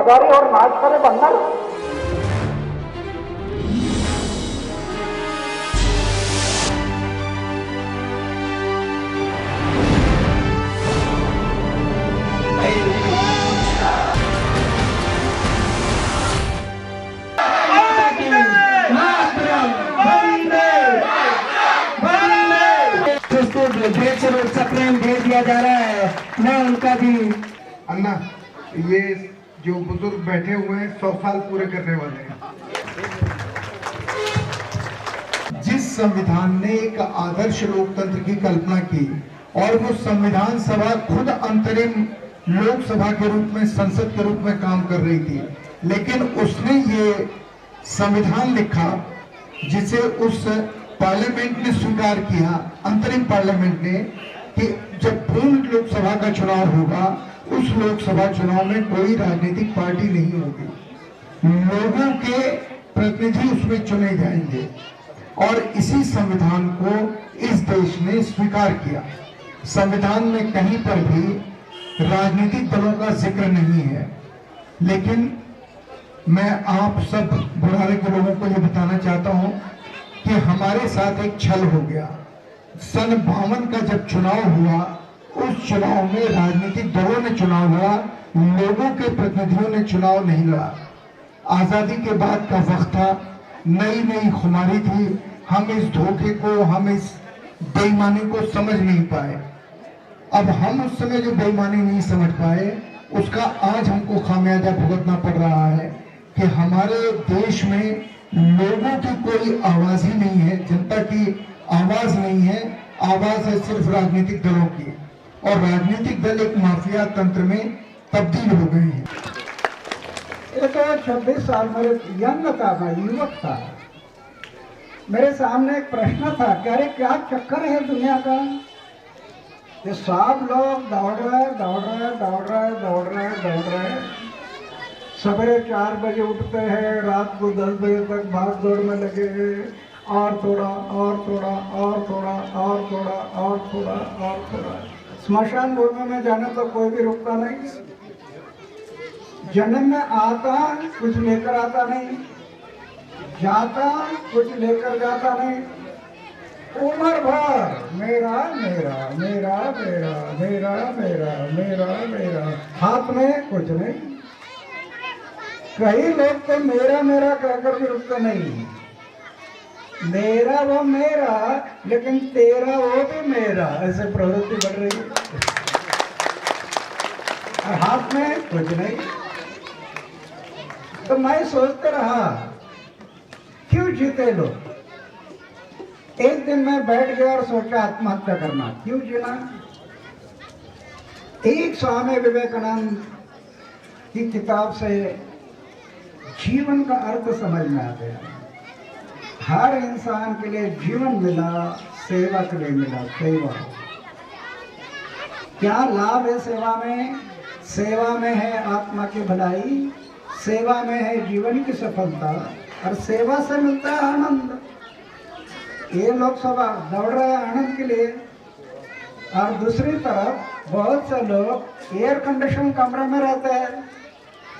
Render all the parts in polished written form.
मदारी और नाच करे बंदर। जेल से रोड सप्रेम भेज दिया जा रहा है, मैं उनका भी। अन्ना, ये जो बुजुर्ग बैठे हुए हैं 100 साल पूरे करने वाले हैं। जिस संविधान ने एक आदर्श लोकतंत्र की कल्पना की और वो संविधान सभा खुद अंतरिम लोकसभा के रूप में, संसद के रूप में काम कर रही थी, लेकिन उसने ये संविधान लिखा जिसे उस पार्लियामेंट ने स्वीकार किया, अंतरिम पार्लियामेंट ने, कि जब पूर्ण लोकसभा का चुनाव होगा उस लोकसभा चुनाव में कोई राजनीतिक पार्टी नहीं होगी, लोगों के प्रतिनिधि उसमें चुने जाएंगे। और इसी संविधान को इस देश ने स्वीकार किया। संविधान में कहीं पर भी राजनीतिक दलों का जिक्र नहीं है, लेकिन मैं आप सब बुढ़ारे के लोगों को ये बताना चाहता हूं कि हमारे साथ एक छल हो गया। सन 52 का जब चुनाव हुआ, उस चुनाव में राजनीतिक दलों ने चुनाव लड़ा, लोगों के प्रतिनिधियों ने चुनाव नहीं लड़ा। आजादी के बाद का वक्त था, नई नई खुमारी थी, हम इस धोखे को, हम इस बेईमानी को समझ नहीं पाए। अब हम उस समय जो बेईमानी नहीं समझ पाए, उसका आज हमको खामियाजा भुगतना पड़ रहा है कि हमारे देश में लोगों की कोई आवाज ही नहीं है, जनता की आवाज नहीं है, आवाज है सिर्फ राजनीतिक दलों की, और राजनीतिक दल एक माफिया तंत्र में तब्दील हो गए हैं। ये तो 26 साल मेरे यंग था, मैं युवक था, मेरे सामने एक प्रश्न था कि अरे क्या चक्कर है दुनिया का, ये सब लोग दौड़ रहे, सवेरे 4 बजे उठते हैं, रात को 10 बजे तक भाग दौड़ में लगे हैं, और थोड़ा। स्मशान भूमि में जाने तो कोई भी रुकता नहीं, जन्म में आता कुछ लेकर आता नहीं, जाता कुछ लेकर जाता नहीं, उम्र भर मेरा, हाथ में कुछ नहीं। कई लोग तो मेरा कहकर भी रुकते नहीं, मेरा वो मेरा, लेकिन तेरा वो भी मेरा, ऐसे प्रवृत्ति बढ़ रही है, और हाथ में कुछ नहीं। तो मैं सोचते रहा क्यों जीते लोग। एक दिन मैं बैठ गया और सोचा आत्महत्या करना, क्यों जीना। एक स्वामी विवेकानंद की किताब से जीवन का अर्थ समझ में आ गया। हर इंसान के लिए जीवन मिला, सेवा के लिए मिला। सेवा, क्या लाभ है सेवा में? सेवा में है आत्मा की भलाई, सेवा में है जीवन की सफलता, और सेवा से मिलता है आनंद। ये लोकसभा दौड़ रहे हैं आनंद के लिए, और दूसरी तरफ बहुत से लोग एयर कंडीशन कमरे में रहते हैं,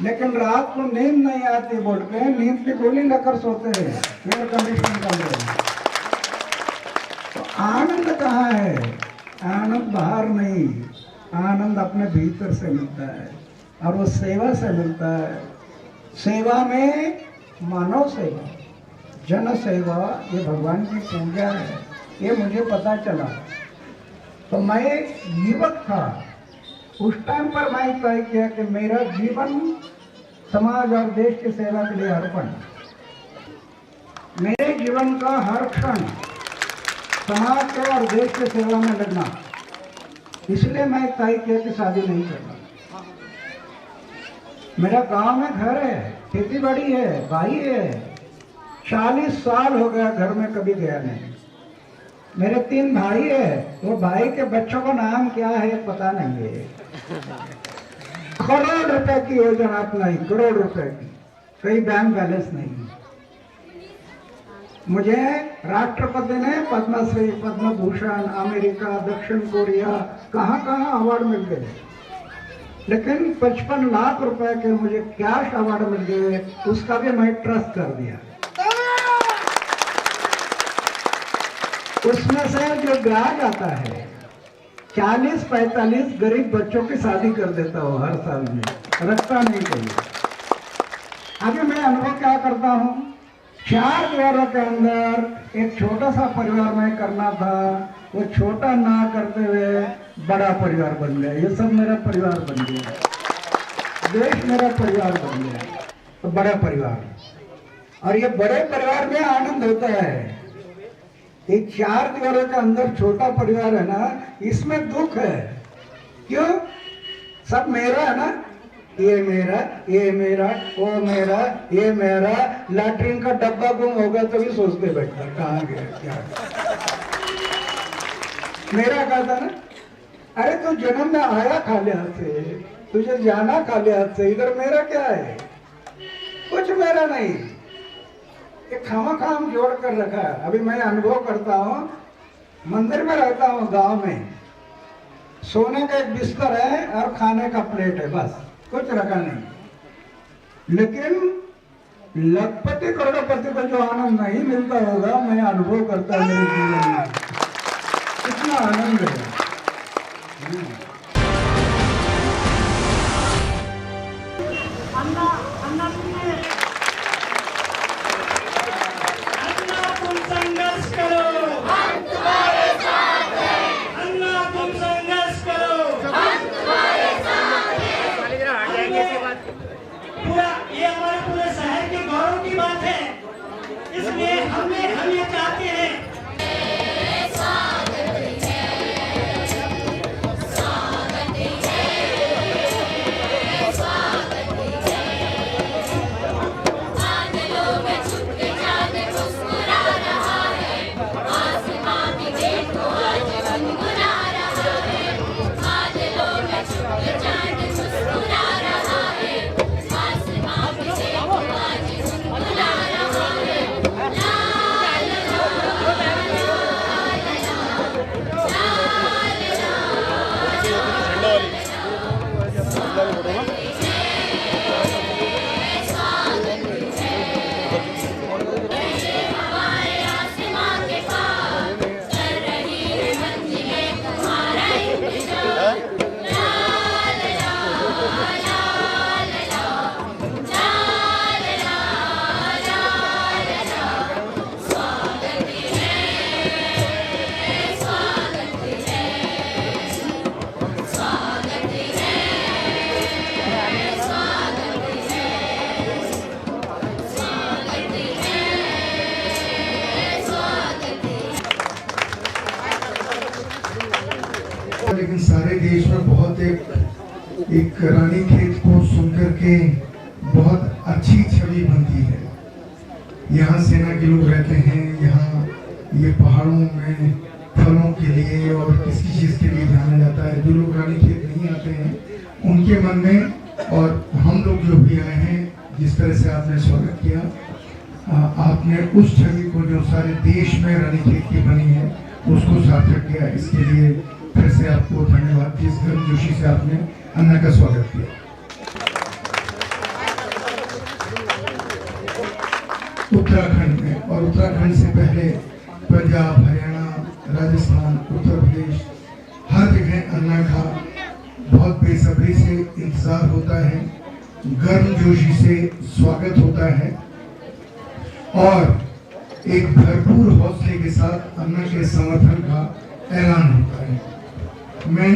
लेकिन रात को नींद नहीं आती बोल के नींद की गोली लेकर सोते हैं एयर कंडीशन कमरे में। तो आनंद कहाँ है? आनंद बाहर नहीं, आनंद अपने भीतर से मिलता है, और वो सेवा से मिलता है। सेवा में मानव सेवा, जन सेवा, ये भगवान की पूजा है, ये मुझे पता चला। तो मैं युवक था, उस टाइम पर मैं तय किया कि मेरा जीवन समाज और देश की सेवा के लिए अर्पण। मेरे जीवन का हर क्षण समाज के और देश की सेवा में लगना। इसलिए मैं तय किया कि शादी नहीं करना। मेरा गांव में घर है, खेती बाड़ी है, भाई है, 40 साल हो गया घर में कभी गया नहीं। मेरे 3 भाई है, वो भाई के बच्चों का नाम क्या है पता नहीं है। करोड़ रुपए की योजना अपनाई, करोड़ रुपए की, कहीं बैंक बैलेंस नहीं। मुझे राष्ट्रपति ने पद्मश्री, पद्म भूषण, अमेरिका, दक्षिण कोरिया, कहाँ अवार्ड मिल गए। लेकिन 55 लाख रुपए के मुझे कैश अवार्ड मिल गए, उसका भी मैं ट्रस्ट कर दिया। उसमें से जो ब्याज आता है 40-45 गरीब बच्चों की शादी कर देता हूँ हर साल में, रखता नहीं चाहिए। अभी मैं अनुभव क्या करता हूँ, 4 दीवारों के अंदर एक छोटा सा परिवार में करना था, वो छोटा ना करते हुए बड़ा परिवार बन गया। ये सब मेरा परिवार बन गया, देश मेरा परिवार बन गया, तो बड़ा परिवार। और ये बड़े परिवार में आनंद होता है। ये 4 दीवारों के अंदर छोटा परिवार है ना, इसमें दुख है। क्यों? सब मेरा है ना, ये मेरा, ये मेरा, वो मेरा, ये मेरा। लैट्रिन का डब्बा गुम हो गया तो भी सोचते बैठता कहाँ गया क्या मेरा कहता ना। अरे तू जन्म में आया खाली हाथ से, तुझे जाना खाली हाथ से, इधर मेरा क्या है? कुछ मेरा नहीं, ये खाम जोड़ कर रखा है। अभी मैं अनुभव करता हूँ, मंदिर में रहता हूँ गांव में, सोने का एक बिस्तर है और खाने का प्लेट है, बस कुछ रखा नहीं। लेकिन लखपति करोड़पति को जो आनंद नहीं मिलता होगा, मैं अनुभव करता हूँ मेरे जीवन में, कितना आनंद है। तुम संघर्ष करो, हम तुम्हारे साथ हैं। अन्ना तुम संघर्ष करो, हम तुम्हारे साथ हैं। पूरा ये हमारे पूरे शहर के गौरव की बात है, इसलिए हम ये चाहते हैं। लेकिन सारे देश में बहुत एक रानीखेत को सुनकर के बहुत अच्छी छवि बनती है। यहाँ सेना के लोग रहते हैं, यहाँ ये पहाड़ों में फलों के लिए और किसी चीज़ के लिए जाना जाता है। जो लोग रानीखेत नहीं आते हैं उनके मन में, और हम लोग जो भी आए हैं, जिस तरह से आपने स्वागत किया, आपने उस छवि को जो सारे देश में रानीखेत की बनी है उसको सार्थक किया। इसके लिए फिर से आपको धन्यवाद। जिस गर्मजोशी से आपने अन्ना का स्वागत किया। उत्तराखंड में, और उत्तराखंड से पहले पंजाब, हरियाणा, राजस्थान, उत्तर प्रदेश, हर जगह अन्ना का बहुत बेसब्री से इंतजार होता है, गर्मजोशी से स्वागत होता है और एक भरपूर हौसले के साथ अन्ना के समर्थन का ऐलान होता है। मैं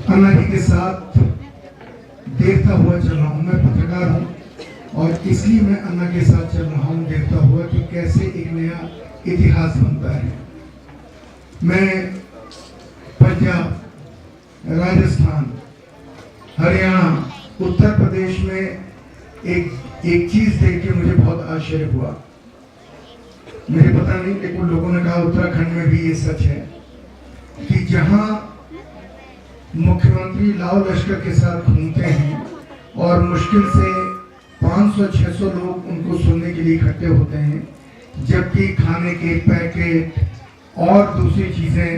अन्ना जी के साथ देखता हुआ चल रहा हूँ। मैं पत्रकार हूँ और इसलिए मैं अन्ना के साथ चल रहा हूँ, देखता हुआ कि कैसे एक नया इतिहास बनता है। मैं पंजाब, राजस्थान, हरियाणा, उत्तर प्रदेश में एक चीज देख के मुझे बहुत आश्चर्य हुआ। मुझे पता नहीं, लेकिन लोगों ने कहा उत्तराखंड में भी ये सच है कि जहां मुख्यमंत्री लाव लश्कर के साथ घूमते हैं और मुश्किल से 500-600 लोग उनको सुनने के लिए इकट्ठे होते हैं, जबकि खाने के पैकेट और दूसरी चीजें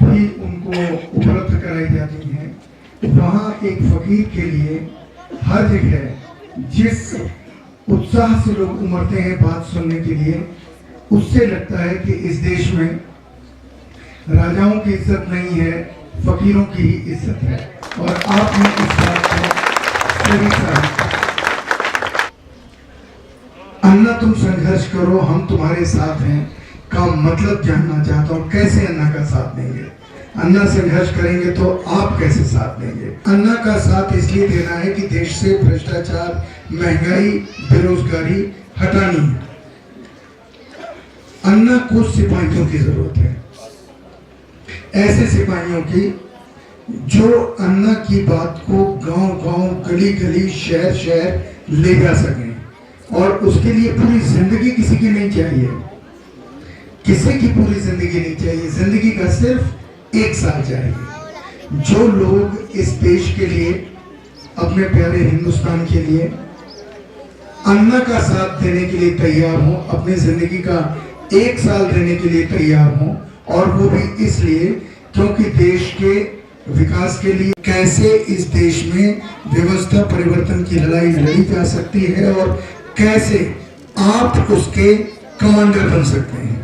भी उनको उपलब्ध कराई जाती हैं। वहाँ एक फकीर के लिए हर जगह जिस उत्साह से लोग उमड़ते हैं बात सुनने के लिए, उससे लगता है कि इस देश में राजाओं की इज्जत नहीं है, फकीरों की ही इज्जत है। और आपने इस बात को सही कहा। अन्ना तुम संघर्ष करो, हम तुम्हारे साथ हैं का मतलब जानना चाहता हूँ। कैसे अन्ना का साथ देंगे? अन्ना संघर्ष करेंगे तो आप कैसे साथ देंगे? अन्ना का साथ इसलिए देना है कि देश से भ्रष्टाचार, महंगाई, बेरोजगारी हटानी है। अन्ना को सिपाहियों की जरूरत है, ऐसे सिपाहियों की जो अन्ना की बात को गांव-गांव, गली-गली, शहर-शहर ले जा सकें। और उसके लिए पूरी जिंदगी किसी की नहीं चाहिए, किसी की पूरी जिंदगी नहीं चाहिए, जिंदगी का सिर्फ 1 साल चाहिए। जो लोग इस देश के लिए, अपने प्यारे हिंदुस्तान के लिए अन्ना का साथ देने के लिए तैयार हो, अपनी जिंदगी का 1 साल देने के लिए तैयार हो, और वो भी इसलिए क्योंकि देश के विकास के लिए कैसे इस देश में व्यवस्था परिवर्तन की लड़ाई लड़ी जा सकती है और कैसे आप उसके कमांडर बन सकते हैं।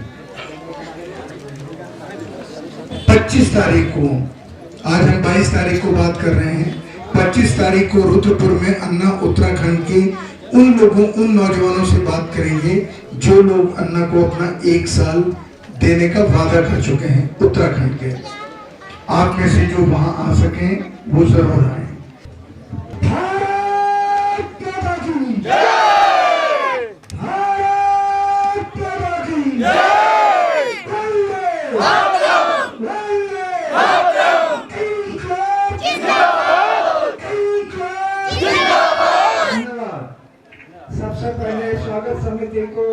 25 तारीख को, आज हम 22 तारीख को बात कर रहे हैं, 25 तारीख को रुद्रपुर में अन्ना उत्तराखंड के उन लोगों, उन नौजवानों से बात करेंगे जो लोग अन्ना को अपना 1 साल देने का वादा कर चुके हैं उत्तराखंड के। आप में से जो वहां आ सके वो जरूर आए। सबसे पहले स्वागत समिति को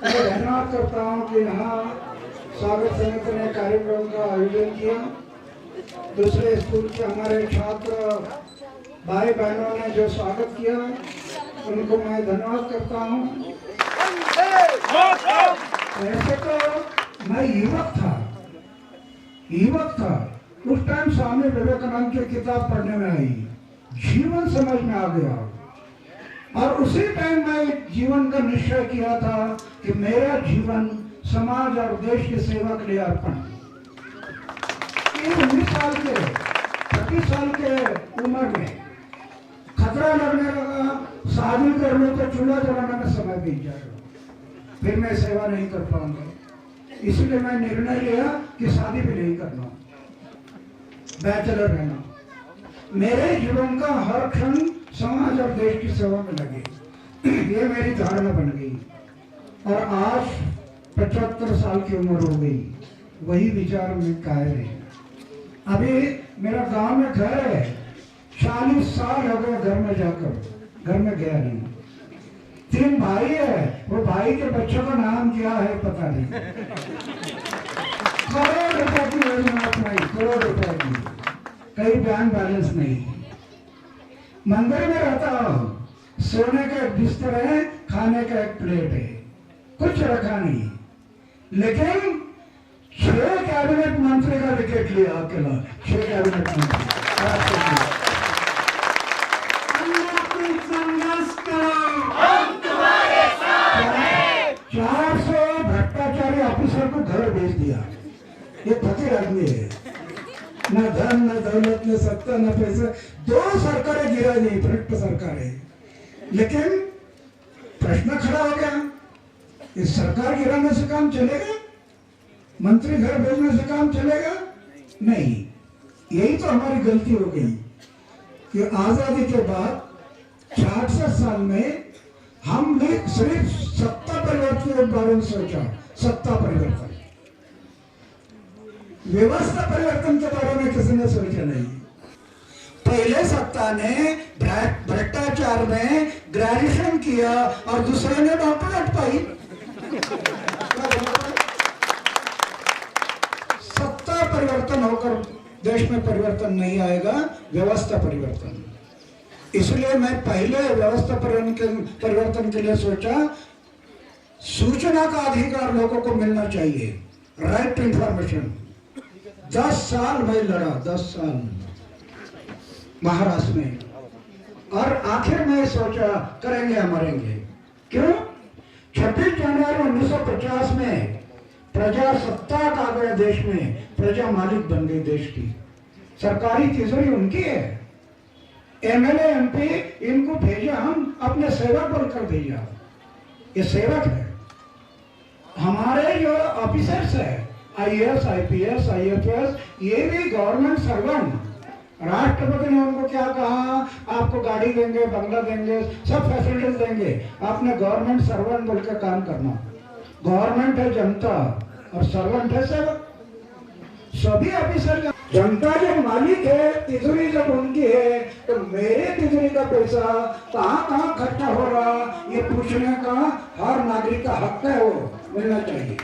धन्यवाद करता हूँ कि यहाँ स्वागत समिति ने कार्यक्रम का आयोजन किया। दूसरे स्कूल के हमारे छात्र भाई बहनों ने जो स्वागत किया, उनको मैं धन्यवाद करता हूँ। वैसे तो मैं युवक था, उस टाइम स्वामी विवेकानंद की किताब पढ़ने में आई, जीवन समझ में आ गया, और उसी टाइम मैं जीवन का निश्चय किया था कि मेरा जीवन समाज और देश की सेवा के लिए अर्पण। 19 साल के, 25 साल के उम्र में खतरा लगने लगा, शादी कर लो तो चूल्हा जलाने में समय बीत जाएगा, फिर मैं सेवा नहीं कर पाऊंगा। इसलिए मैं निर्णय लिया कि शादी भी नहीं करना, बैचलर रहना। मेरे जीवन का हर क्षण समाज और देश की सेवा में लगे, ये मेरी धारणा बन गई। और आज 75 साल की उम्र हो गई, वही विचार में कायम है। अभी मेरा गांव में घर है, 40 साल हो गए घर में जाकर, घर में गया नहीं। 3 भाई है, वो भाई के बच्चों का नाम क्या है पता नहीं। करोड़ रुपए की योजना अपनाई, करोड़ रुपए की, कहीं बैंक बैलेंस नहीं। मंदिर में रहता हूँ, सोने का एक बिस्तर है, खाने का एक प्लेट है, कुछ रखा नहीं। लेकिन 6 कैबिनेट मंत्री का विकेट लिया अकेला, 6 कैबिनेट मंत्री। 400 भ्रष्टाचारी ऑफिसर को घर भेज दिया। ये फकीर आदमी है, न धन न दौलत न सत्ता न पैसा, 2 सरकारें गिरा नहीं, भ्रष्ट सरकार है। लेकिन प्रश्न खड़ा हो गया, इस सरकार गिराने से काम चलेगा? मंत्री घर भेजने से काम चलेगा? नहीं। यही तो हमारी गलती हो गई कि आजादी के बाद 66 साल में हमने सिर्फ सत्ता परिवर्तन के बारे में सोचा, सत्ता परिवर्तन, व्यवस्था परिवर्तन के बारे में किसी ने सोचा नहीं। पहले सत्ता ने भ्रष्टाचार में ग्रेजुएशन किया और दूसरे ने डॉक्टरेट पाई। सत्ता परिवर्तन होकर देश में परिवर्तन नहीं आएगा, व्यवस्था परिवर्तन। इसलिए मैं पहले व्यवस्था परिवर्तन के लिए सोचा, सूचना का अधिकार लोगों को मिलना चाहिए, राइट टू इंफॉर्मेशन। 10 साल मैं लड़ा, 10 साल महाराष्ट्र में, और आखिर में सोचा करेंगे या मरेंगे। क्यों? 26 जनवरी 1950 में प्रजासत्ताक आ गया देश में, प्रजा मालिक बन गई देश की, सरकारी तिजोरी उनकी है, एमएलए एमपी इनको भेजा, हम अपने सेवक बनकर भेजा, ये सेवक है। हमारे जो ऑफिसर्स है आईएएस आईपीएस आईएफएस, ये भी गवर्नमेंट सर्वेंट। राष्ट्रपति ने उनको क्या कहा, आपको गाड़ी देंगे, बंगला देंगे, सब फैसिलिटीज देंगे, आपने गवर्नमेंट सर्वेंट बोलकर काम करना। गवर्नमेंट है जनता और सर्वेंट है सेवक। सभी ऑफिसर, जनता जब मालिक है, तिजोरी जब उनकी है, तो मेरे तिजोरी का पैसा कहाँ कहाँ खर्चा हो रहा, ये पूछने का हर नागरिक का हक है, वो मिलना चाहिए।